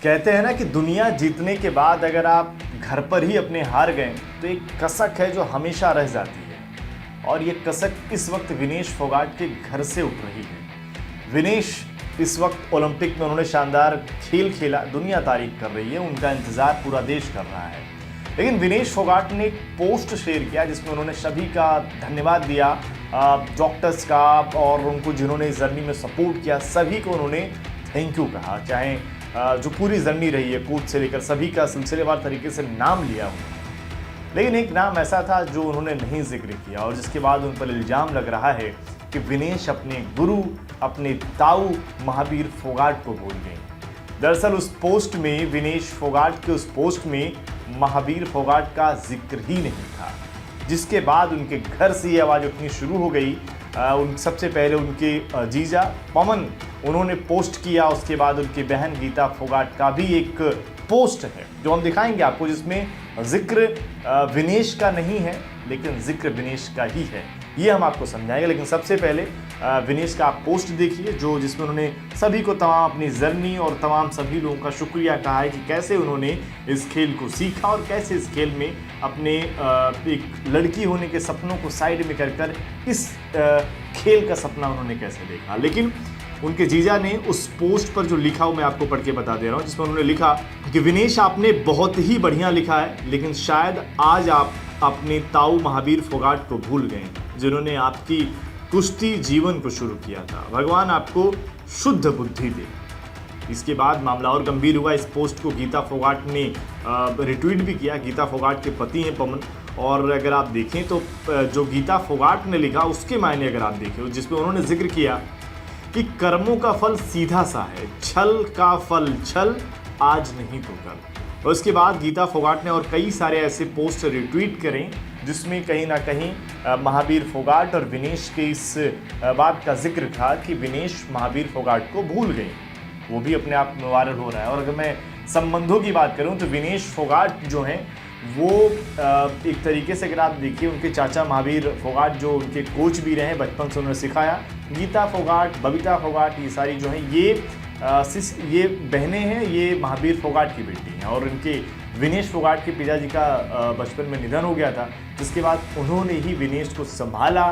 कहते हैं ना कि दुनिया जीतने के बाद अगर आप घर पर ही अपने हार गए तो एक कसक है जो हमेशा रह जाती है, और ये कसक इस वक्त विनेश फोगाट के घर से उठ रही है। विनेश इस वक्त ओलंपिक में उन्होंने शानदार खेल खेला, दुनिया तारीफ कर रही है, उनका इंतजार पूरा देश कर रहा है। लेकिन विनेश फोगाट ने एक पोस्ट शेयर किया जिसमें उन्होंने सभी का धन्यवाद दिया, डॉक्टर्स का और उनको जिन्होंने इस जर्नी में सपोर्ट किया सभी को उन्होंने थैंक यू कहा। चाहे जो पूरी जर्नी रही है कोच से लेकर सभी का सिलसिलेवार तरीके से नाम लिया उन्होंने, लेकिन एक नाम ऐसा था जो उन्होंने नहीं जिक्र किया और जिसके बाद उन पर इल्जाम लग रहा है कि विनेश अपने गुरु, अपने ताऊ महावीर फोगाट को भूल गए। दरअसल उस पोस्ट में, विनेश फोगाट के उस पोस्ट में महावीर फोगाट का जिक्र ही नहीं था, जिसके बाद उनके घर से ये आवाज़ उठनी शुरू हो गई। सबसे पहले उनके जीजा पवन उन्होंने पोस्ट किया, उसके बाद उनकी बहन गीता फोगाट का भी एक पोस्ट है जो हम दिखाएंगे आपको, जिसमें जिक्र विनेश का नहीं है लेकिन जिक्र विनेश का ही है, ये हम आपको समझाएंगे। लेकिन सबसे पहले विनेश का आप पोस्ट देखिए जिसमें उन्होंने सभी को तमाम अपनी जर्नी और तमाम सभी लोगों का शुक्रिया कहा है कि कैसे उन्होंने इस खेल को सीखा और कैसे इस खेल में अपने एक लड़की होने के सपनों को साइड में कर इस खेल का सपना उन्होंने कैसे देखा। लेकिन उनके जीजा ने उस पोस्ट पर जो लिखा वो मैं आपको पढ़ के बता दे रहा हूँ, जिसमें उन्होंने लिखा कि विनेश आपने बहुत ही बढ़िया लिखा है, लेकिन शायद आज आप अपने ताऊ महावीर फोगाट को भूल गए जिन्होंने आपकी कुश्ती जीवन को शुरू किया था। भगवान आपको शुद्ध बुद्धि दे। इसके बाद मामला और गंभीर हुआ। इस पोस्ट को गीता फोगाट ने रिट्वीट भी किया। गीता फोगाट के पति हैं पवन, और अगर आप देखें तो जो गीता फोगाट ने लिखा उसके मायने अगर आप देखें, जिसमें उन्होंने जिक्र किया कि कर्मों का फल सीधा सा है, छल का फल छल, आज नहीं तो कल। और उसके बाद गीता फोगाट ने और कई सारे ऐसे पोस्ट रिट्वीट करें जिसमें कहीं ना कहीं महावीर फोगाट और विनेश के इस बात का जिक्र था कि विनेश महावीर फोगाट को भूल गए। वो भी अपने आप में वायरल हो रहा है। और अगर मैं संबंधों की बात करूं तो विनेश फोगाट जो हैं वो एक तरीके से अगर आप देखिए, उनके चाचा महावीर फोगाट जो उनके कोच भी रहे, बचपन से उन्होंने सिखाया। गीता फोगाट, बबीता फोगाट, ये सारी जो हैं ये बहनें हैं, ये महावीर फोगाट की बेटी हैं। और इनके विनेश फोगाट के पिताजी का बचपन में निधन हो गया था, जिसके बाद उन्होंने ही विनेश को संभाला,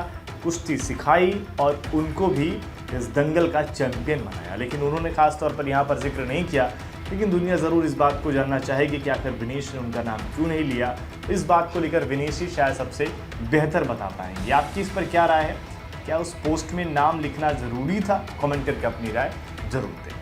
कुश्ती सिखाई और उनको भी इस दंगल का चैंपियन बनाया। लेकिन उन्होंने खास तौर पर यहाँ पर जिक्र नहीं किया, लेकिन दुनिया ज़रूर इस बात को जानना चाहेगी कि आखिर विनेश ने उनका नाम क्यों नहीं लिया। इस बात को लेकर विनेश ही शायद सबसे बेहतर बता पाएंगे। आपकी इस पर क्या राय है? क्या उस पोस्ट में नाम लिखना ज़रूरी था? कमेंट करके अपनी राय जरूर दें।